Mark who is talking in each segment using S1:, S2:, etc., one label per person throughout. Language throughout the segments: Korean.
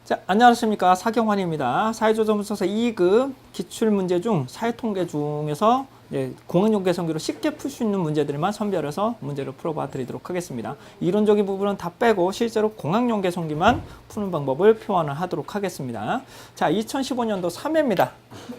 S1: 자, 안녕하십니까. 사경환입니다. 사회조정문서사 2급 기출문제 중 사회통계 중에서 공학용계성기로 쉽게 풀 수 있는 문제들만 선별해서 문제를 풀어봐 드리도록 하겠습니다. 이론적인 부분은 다 빼고 실제로 공학용계성기만 푸는 방법을 표현을 하도록 하겠습니다. 자, 2015년도 3회입니다.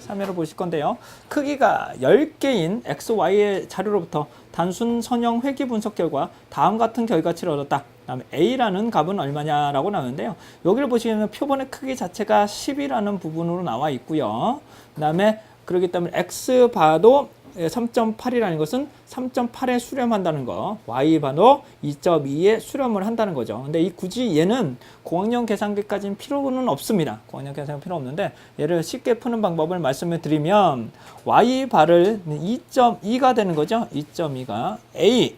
S1: 3회를 보실 건데요. 크기가 10개인 XY의 자료로부터 단순 선형 회귀 분석 결과 다음 같은 결과치를 얻었다. 다음에 A라는 값은 얼마냐라고 나오는데요. 여기를 보시면 표본의 크기 자체가 10이라는 부분으로 나와 있고요. 그 다음에 그렇기 때문에 X바도 3.8이라는 것은 3.8에 수렴한다는 거, Y바도 2.2에 수렴을 한다는 거죠. 근데 굳이 얘는 공학용 계산기까지는 필요는 없습니다. 공학용 계산기 필요 없는데 얘를 쉽게 푸는 방법을 말씀을 드리면 Y바를 2.2가 되는 거죠. 2.2가 A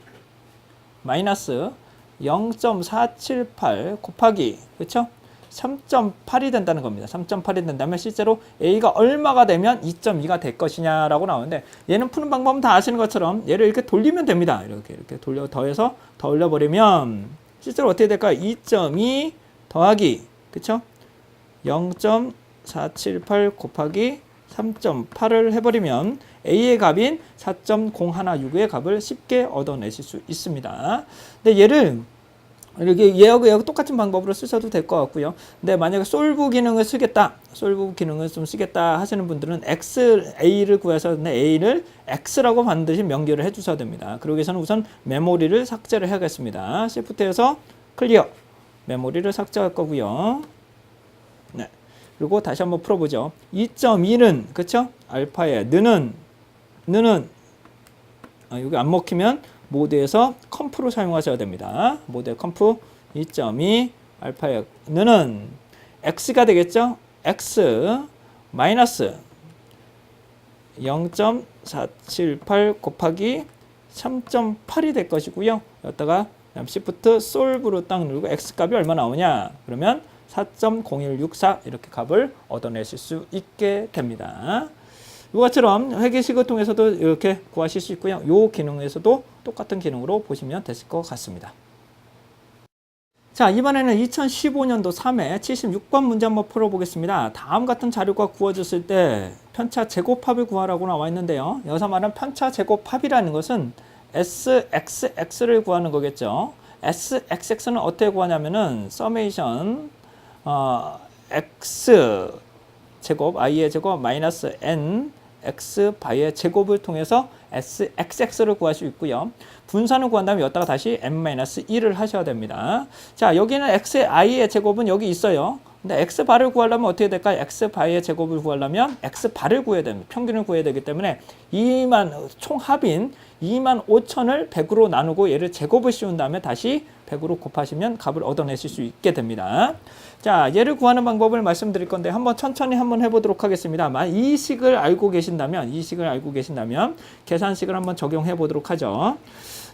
S1: 마이너스 0.478 곱하기 그렇죠? 3.8이 된다는 겁니다. 3.8이 된다면 실제로 A가 얼마가 되면 2.2가 될 것이냐라고 나오는데 얘는 푸는 방법은 다 아시는 것처럼 얘를 이렇게 돌리면 됩니다. 이렇게 돌려 더해서 더 올려버리면 실제로 어떻게 될까요? 2.2 더하기 그렇죠? 0.478 곱하기 3.8을 해버리면 A의 값인 4.0169의 값을 쉽게 얻어내실 수 있습니다. 근데 얘를 이렇게 얘하고 똑같은 방법으로 쓰셔도 될 것 같고요. 근데 만약에 솔브 기능을 쓰겠다, 솔브 기능을 좀 쓰겠다 하시는 분들은 A를 구해서 A를 X라고 반드시 명기를 해주셔야 됩니다. 그러기 위해서는 우선 메모리를 삭제를 해야겠습니다. Shift에서 클리어, 메모리를 삭제할 거고요. 네. 그리고 다시 한번 풀어보죠. 2.2는 그쵸? 알파에 느는 여기 안 먹히면 모드에서 컴프로 사용하셔야 됩니다. 모드의 컴프 2.2 알파의 느는 x가 되겠죠? x 마이너스 0.478 곱하기 3.8이 될 것이고요. 여기다가 Shift 솔브로 딱 누르고 x 값이 얼마 나오냐? 그러면 4.0164 이렇게 값을 얻어내실 수 있게 됩니다. 이것처럼 회계식을 통해서도 이렇게 구하실 수 있고요. 이 기능에서도 똑같은 기능으로 보시면 되실 것 같습니다. 자, 이번에는 2015년도 3회 76번 문제 한번 풀어보겠습니다. 다음 같은 자료가 구워졌을 때 편차 제곱합을 구하라고 나와 있는데요. 여기서 말하는 편차 제곱합이라는 것은 SXX를 구하는 거겠죠. SXX는 어떻게 구하냐면은 서메이션 X 제곱, i의 제곱, 마이너스 n, x 바의 제곱을 통해서 sxx를 구할 수 있고요. 분산을 구한 다음에 여기다가 다시 n-1을 하셔야 됩니다. 자, 여기는 x, i의 제곱은 여기 있어요. 근데 x 바를 구하려면 어떻게 될까요? x 바의 제곱을 구하려면 x 바를 구해야 됩니다. 평균을 구해야 되기 때문에 총 합인 25,000을 100으로 나누고 얘를 제곱을 씌운 다음에 다시 100으로 곱하시면 값을 얻어내실 수 있게 됩니다. 자, 얘를 구하는 방법을 말씀드릴 건데 한번 천천히 한번 해보도록 하겠습니다. 이 식을 알고 계신다면 계산식을 한번 적용해 보도록 하죠.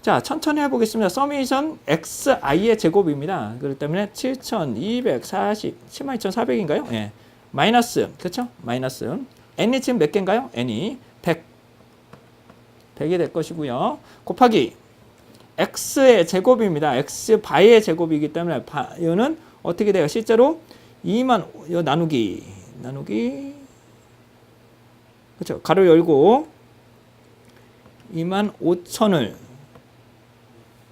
S1: 자, 천천히 해보겠습니다. 서메이션 xi의 제곱입니다. 그렇기 때문에 72,400인가요? 예. 마이너스, 그렇죠? 마이너스. n이 지금 몇 개인가요? n이 100이 될 것이고요. 곱하기 x의 제곱입니다. x 바의 제곱이기 때문에 바는 어떻게 돼요? 실제로 2만 나누기 그렇죠? 가로 열고 25,000을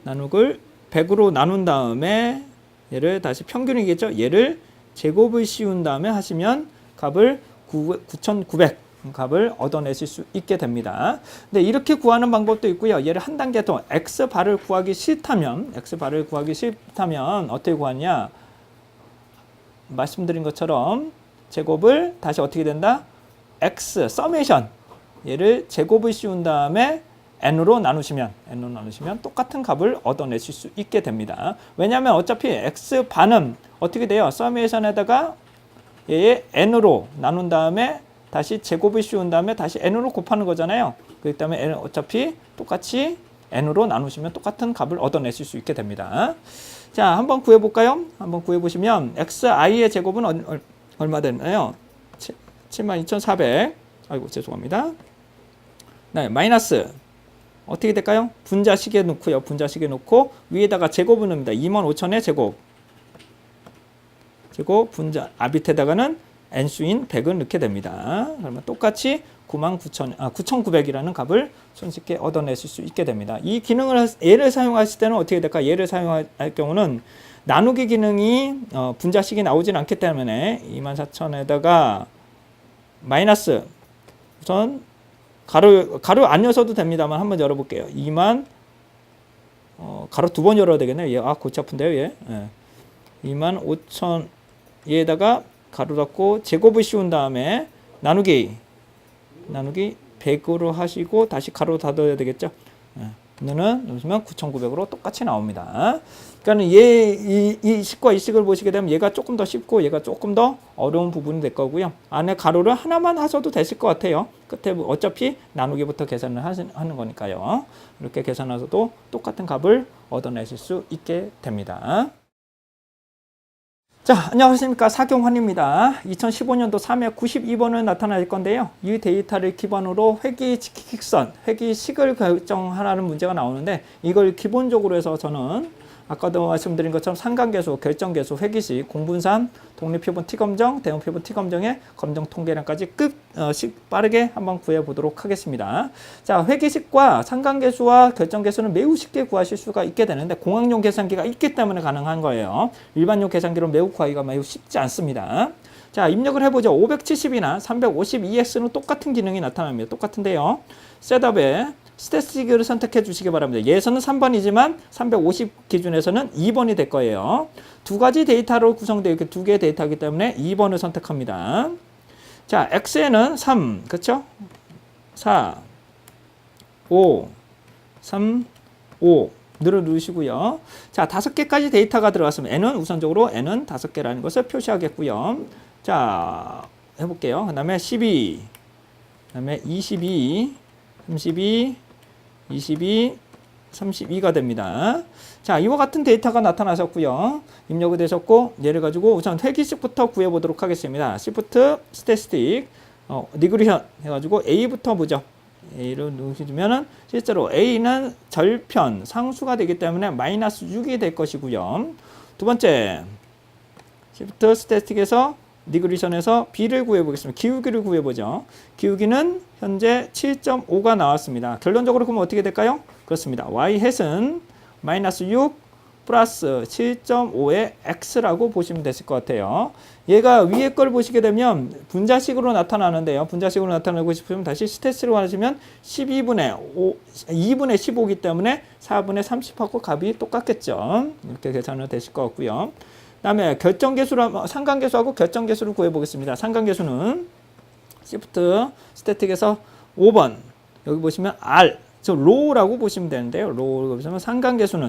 S1: 나누글 100으로 나눈 다음에 얘를 다시 평균이겠죠? 얘를 제곱을 씌운 다음에 하시면 값을 9,900 값을 얻어내실 수 있게 됩니다. 근데 이렇게 구하는 방법도 있고요. 얘를 한 단계 더 x바를 구하기 싫다면 어떻게 구하냐? 말씀드린 것처럼 제곱을 다시 어떻게 된다? x 서메이션 얘를 제곱을 씌운 다음에 n으로 나누시면 똑같은 값을 얻어내실 수 있게 됩니다. 왜냐하면 어차피 x바는 어떻게 돼요? 서메이션에다가 얘의 n으로 나눈 다음에 다시 제곱을 씌운 다음에 다시 n으로 곱하는 거잖아요. 그렇기 때문에 n 어차피 똑같이 n으로 나누시면 똑같은 값을 얻어내실 수 있게 됩니다. 자, 한번 구해볼까요? 한번 구해보시면 xi의 제곱은 얼마 되나요? 72,400. 아이고, 죄송합니다. 네, 마이너스 어떻게 될까요? 분자식에 놓고 위에다가 제곱을 넣습니다. 25,000의 제곱 그리고 분자 아 밑에다가는 n수인 100을 넣게 됩니다. 그러면 똑같이 9,900이라는 값을 손쉽게 얻어내실 수 있게 됩니다. 이 기능을 얘를 사용하실 때는 어떻게 될까? 얘를 사용할 경우는 나누기 기능이 분자식이 나오진 않기 때문에 24,000에다가 마이너스 우선 가로 안 여셔도 됩니다만 한번 열어볼게요. 2만 가로 두 번 열어야 되겠네요. 얘 골치 아픈데요. 얘 25,000 얘에다가 가로 닫고 제곱을 씌운 다음에 나누기 100으로 하시고 다시 가로 닫아야 되겠죠. 너는 누르시면 9,900으로 똑같이 나옵니다. 그러니까 이 식과 이 식을 보시게 되면 얘가 조금 더 쉽고 얘가 조금 더 어려운 부분이 될 거고요. 안에 가로를 하나만 하셔도 되실 것 같아요. 끝에 어차피 나누기부터 계산을 하는 거니까요. 이렇게 계산하셔도 똑같은 값을 얻어내실 수 있게 됩니다. 자, 안녕하십니까. 사경환입니다. 2015년도 3회 92번을 나타낼 건데요. 이 데이터를 기반으로 회귀직선, 회귀식을 결정하라는 문제가 나오는데 이걸 기본적으로 해서 저는 아까도 말씀드린 것처럼 상관계수, 결정계수, 회귀식, 공분산, 독립표본 T검정, 대응표본 T검정의 검정 통계량까지 빠르게 한번 구해보도록 하겠습니다. 자, 회귀식과 상관계수와 결정계수는 매우 쉽게 구하실 수가 있게 되는데 공학용 계산기가 있기 때문에 가능한 거예요. 일반용 계산기로 매우 구하기가 매우 쉽지 않습니다. 자, 입력을 해보죠. 570이나 352X는 똑같은 기능이 나타납니다. 똑같은데요. 셋업에 스태티스틱을 선택해 주시기 바랍니다. 얘에서는 3번이지만 350 기준에서는 2번이 될 거예요. 두 가지 데이터로 구성되어 있게 두 개의 데이터이기 때문에 2번을 선택합니다. 자, X에는 3, 그렇죠? 4, 5, 3, 5 누르시고요. 자, 5개까지 데이터가 들어갔으면 N은 우선적으로 N은 5개라는 것을 표시하겠고요. 자, 해볼게요. 그 다음에 12, 그 다음에 22, 32, 22, 32가 됩니다. 자, 이와 같은 데이터가 나타나셨고요. 입력이 되셨고 얘를 가지고 우선 회귀식부터 구해보도록 하겠습니다. Shift, Statistic, 리그레션 해가지고 A부터 보죠. A를 누르시면은 실제로 A는 절편, 상수가 되기 때문에 마이너스 6이 될 것이고요. 두 번째, Shift, Statistic에서 리그레션에서 B를 구해보겠습니다. 기울기를 구해보죠. 기울기는 현재 7.5가 나왔습니다. 결론적으로 그러면 어떻게 될까요? 그렇습니다. y-은 마이너스 6 플러스 7.5의 x라고 보시면 되실 것 같아요. 얘가 위에 걸 보시게 되면 분자식으로 나타나는데요. 분자식으로 나타나고 싶으면 다시 스탯으로 하시면 12분의 5, 2분의 15이기 때문에 4분의 30하고 값이 똑같겠죠. 이렇게 계산을 되실 것 같고요. 그 다음에 결정계수로, 상관계수하고 결정계수를 구해보겠습니다. 상관계수는 Shift, 스태틱에서 5번, 여기 보시면 R, 저 로우라고 보시면 되는데요. 로우라고 보시면 상관계수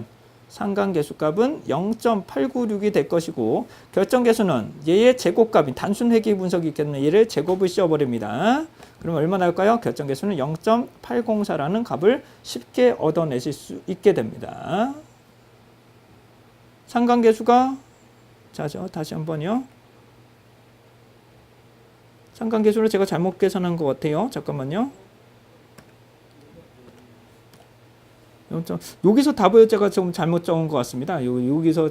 S1: 값은 0.896이 될 것이고, 결정계수는 얘의 제곱값인 단순 회귀 분석이 있기 때문에 얘를 제곱을 씌워버립니다. 그럼 얼마 나올까요? 결정계수는 0.804라는 값을 쉽게 얻어내실 수 있게 됩니다. 상관계수가 자, 다시 한번요. 상관계수를 제가 잘못 계산한 것 같아요. 잠깐만요. 여기서 답을 제가 좀 잘못 적은 것 같습니다. 여기서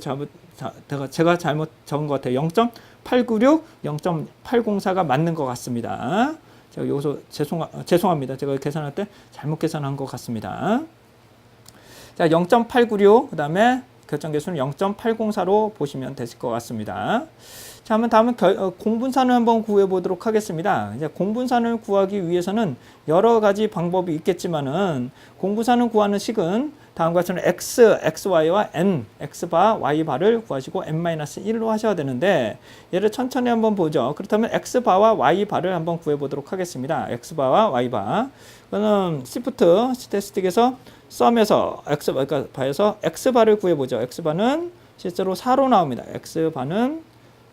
S1: 제가 잘못 적은 것 같아요. 0.896, 0.804가 맞는 것 같습니다. 제가 여기서 죄송합니다. 제가 계산할 때 잘못 계산한 것 같습니다. 자, 0.896, 그 다음에 결정계수는 0.804로 보시면 되실 것 같습니다. 자, 다음은 공분산을 한번 구해보도록 하겠습니다. 이제 공분산을 구하기 위해서는 여러 가지 방법이 있겠지만은 공분산을 구하는 식은 다음과 같이 x, xy와 n, x바, y바를 구하시고 n-1로 하셔야 되는데 얘를 천천히 한번 보죠. 그렇다면 x바와 y바를 한번 구해보도록 하겠습니다. x바와 y바. 그거는 Shift, 스태티스틱에서 썸에서 x바에서 x바를 구해보죠. x바는 실제로 4로 나옵니다. x바는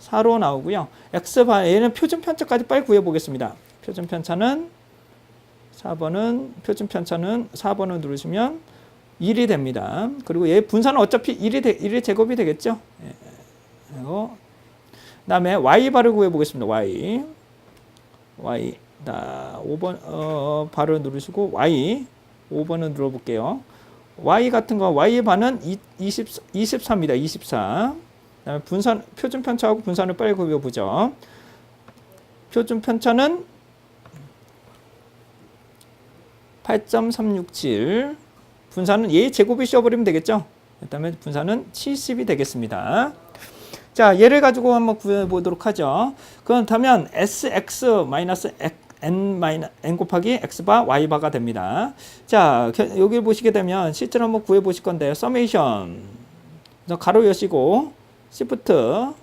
S1: 4로 나오고요. x바 얘는 표준 편차까지 빨리 구해보겠습니다. 표준 편차는 4번을 누르시면 1이 됩니다. 그리고 얘 분산은 어차피 1이 제곱이 되겠죠. 그리고 그다음에 y바를 구해보겠습니다. y 5번 바를 누르시고 y 5번을 눌러볼게요. y 같은 거 y의 반은 23입니다. 24. 그다음에 표준 편차하고 분산을 빨리 구해 보죠. 표준 편차는 8.367, 분산은 얘 제곱이 씌워버리면 되겠죠. 그다음에 분산은 70이 되겠습니다. 자, 얘를 가지고 한번 구해보도록 하죠. 그렇다면 sx-n 곱하기 x바 y바가 됩니다. 자, 여기 보시게 되면 실제로 한번 구해보실 건데요. 서메이션, 가로 여시고 시프트,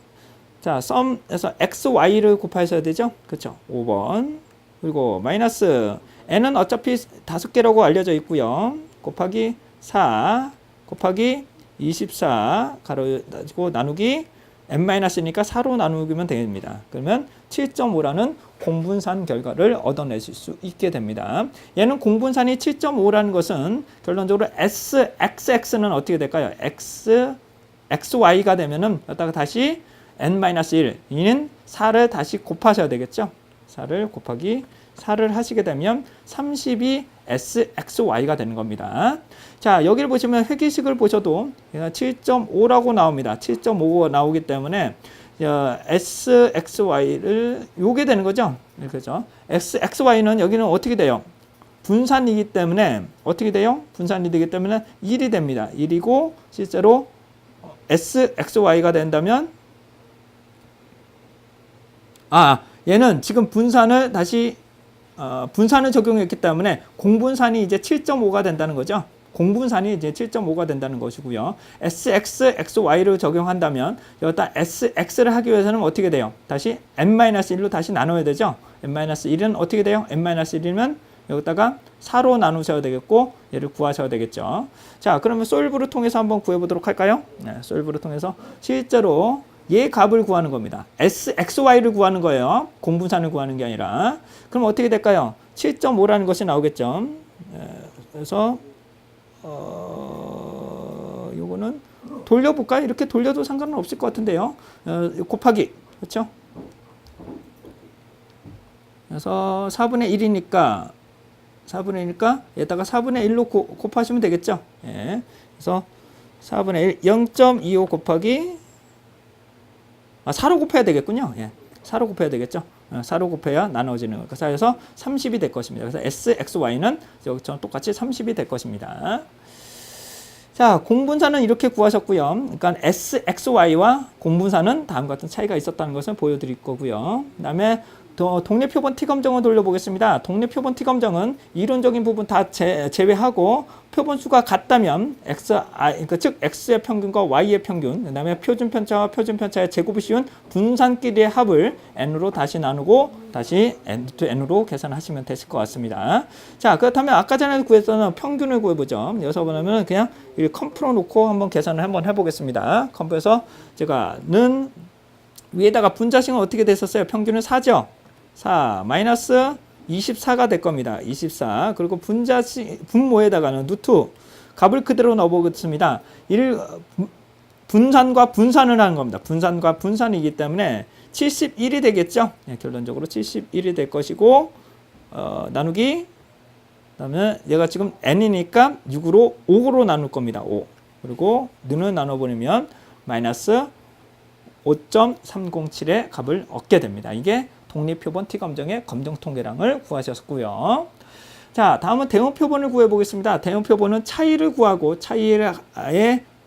S1: 자, 썸에서 x, y를 곱하셔야 되죠. 그렇죠. 5번. 그리고 마이너스 n은 어차피 5개라고 알려져 있고요. 곱하기 4 곱하기 24 가로 가지고 나누기 n-니까 4로 나누면 됩니다. 그러면 7.5라는 공분산 결과를 얻어내실 수 있게 됩니다. 얘는 공분산이 7.5라는 것은 결론적으로 xx는 어떻게 될까요? xy가 되면은 여기다가 다시 n-1, 이는 4를 다시 곱하셔야 되겠죠. 4를 곱하기 4를 하시게 되면 32 sxy가 되는 겁니다. 자, 여기를 보시면 회계식을 보셔도 7.5라고 나옵니다. 7.5가 나오기 때문에 sxy를 요게 되는 거죠. 그렇죠? xy는 여기는 어떻게 돼요? 분산이기 때문에 어떻게 돼요? 분산이 되기 때문에 1이 됩니다. 1이고 실제로 sxy가 된다면 얘는 지금 분산을 다시 분산을 적용했기 때문에 공분산이 이제 7.5가 된다는 거죠. 공분산이 이제 7.5가 된다는 것이고요. sxy를 적용한다면 여기다 sx를 하기 위해서는 어떻게 돼요? 다시 n-1로 다시 나눠야 되죠. n-1은 어떻게 돼요? n-1이면 여기다가 4로 나누셔야 되겠고 얘를 구하셔야 되겠죠. 자, 그러면 솔브를 통해서 한번 구해보도록 할까요? 네, 솔브를 통해서 실제로 얘 값을 구하는 겁니다. sxy를 구하는 거예요. 공분산을 구하는 게 아니라. 그럼 어떻게 될까요? 7.5라는 것이 나오겠죠. 그래서 요거는 돌려볼까요? 이렇게 돌려도 상관은 없을 것 같은데요. 곱하기, 그렇죠? 그래서 4분의 1이니까 얘다가 4분의 1로 곱하시면 되겠죠. 예. 그래서 4분의 1, 0.25 곱하기 4로 곱해야 되겠군요. 예. 4로 곱해야 되겠죠. 4로 곱해야 나눠지는 거니까. 그래서 30이 될 것입니다. 그래서 sxy는 여기처럼 똑같이 30이 될 것입니다. 자, 공분산은 이렇게 구하셨고요. 그러니까 sxy와 공분산은 다음과 같은 차이가 있었다는 것을 보여드릴 거고요. 그 다음에 독립표본 T검정을 돌려보겠습니다. 독립표본 T검정은 이론적인 부분 다 제외하고 표본수가 같다면 즉 X의 평균과 Y의 평균, 그 다음에 표준편차와 표준편차의 제곱이 씌운 분산끼리의 합을 N으로 다시 나누고 다시 N-N으로 계산하시면 되실 것 같습니다. 자, 그렇다면 아까 전에 구했던 평균을 구해보죠. 여기서 보면 그냥 이 컴프로 놓고 한번 계산을 한번 해보겠습니다. 컴프에서 제가 는 위에다가 분자식은 어떻게 됐었어요? 평균은 4죠? 4 마이너스 24가 될 겁니다. 24. 그리고 분모에다가는 루트 값을 그대로 넣어보겠습니다. 분산과 분산을 하는 겁니다. 분산과 분산이기 때문에 71이 되겠죠? 네, 결론적으로 71이 될 것이고 나누기 그다음에 얘가 지금 n이니까 6으로 5로 나눌 겁니다. 5. 그리고 는을 나눠버리면 마이너스 5.307의 값을 얻게 됩니다. 이게 독립표본 T검정의 검정통계량을 구하셨고요. 자, 다음은 대응표본을 구해보겠습니다. 대응표본은 차이를 구하고 차이의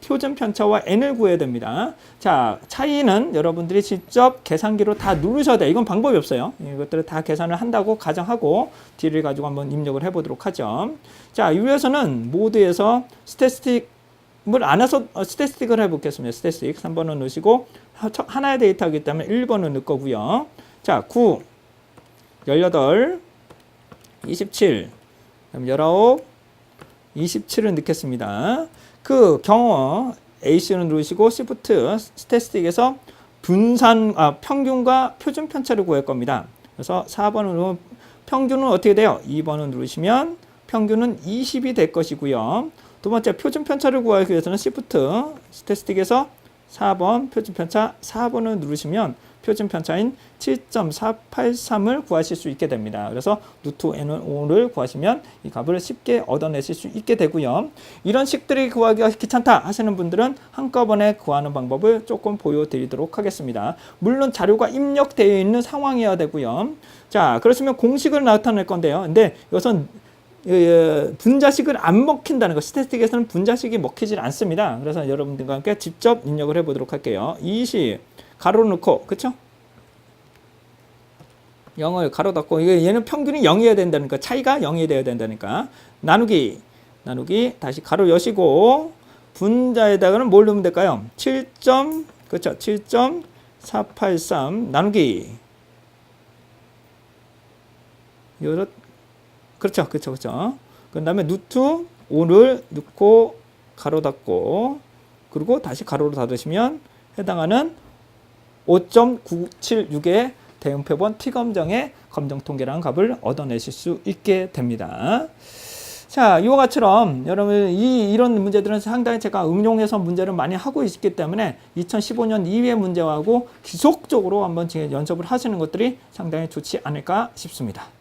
S1: 표준편차와 n을 구해야 됩니다. 자, 차이는 여러분들이 직접 계산기로 다 누르셔야 돼요. 이건 방법이 없어요. 이것들을 다 계산을 한다고 가정하고 D를 가지고 한번 입력을 해보도록 하죠. 자, 위에서는 모드에서 스태티스틱을 안 해서 스태티스틱을 해보겠습니다. 스태티스틱 3번을 넣으시고 하나의 데이터이기 때문에 1번을 넣을 거고요. 자, 9, 18, 27, 19, 27을 넣겠습니다. 그 경우 AC를 누르시고 Shift 스태티스틱에서 평균과 표준 편차를 구할 겁니다. 그래서 4번을 누르면 평균은 어떻게 돼요? 2번을 누르시면 평균은 20이 될 것이고요. 두 번째 표준 편차를 구하기 위해서는 Shift 스태티스틱에서 4번 표준 편차 4번을 누르시면 표준 편차인 7.483을 구하실 수 있게 됩니다. 그래서 루트 N5를 구하시면 이 값을 쉽게 얻어내실 수 있게 되고요. 이런 식들이 구하기가 귀찮다 하시는 분들은 한꺼번에 구하는 방법을 조금 보여드리도록 하겠습니다. 물론 자료가 입력되어 있는 상황이어야 되고요. 자, 그렇으면 공식을 나타낼 건데요. 근데 이것은 분자식을 안 먹힌다는 거, 스태틱에서는 분자식이 먹히질 않습니다. 그래서 여러분들과 함께 직접 입력을 해보도록 할게요. 20 가로로 넣고, 그쵸? 0을 가로 닫고, 얘는 평균이 0이어야 된다니까, 차이가 0이 되어야 된다니까. 나누기 다시 가로 여시고, 분자에다가는 뭘 넣으면 될까요? 7. 그렇죠? 7.483 나누기. 그렇죠. 그 다음에 루트 5를 넣고 가로 닫고 그리고 다시 가로로 닫으시면 해당하는 5.976의 대응표본 T검정의 검정통계라는 값을 얻어내실 수 있게 됩니다. 자, 이와 같이처럼 여러분 이런 문제들은 상당히 제가 응용해서 문제를 많이 하고 있기 때문에 2015년 이후의 문제하고 지속적으로 한번 연습을 하시는 것들이 상당히 좋지 않을까 싶습니다.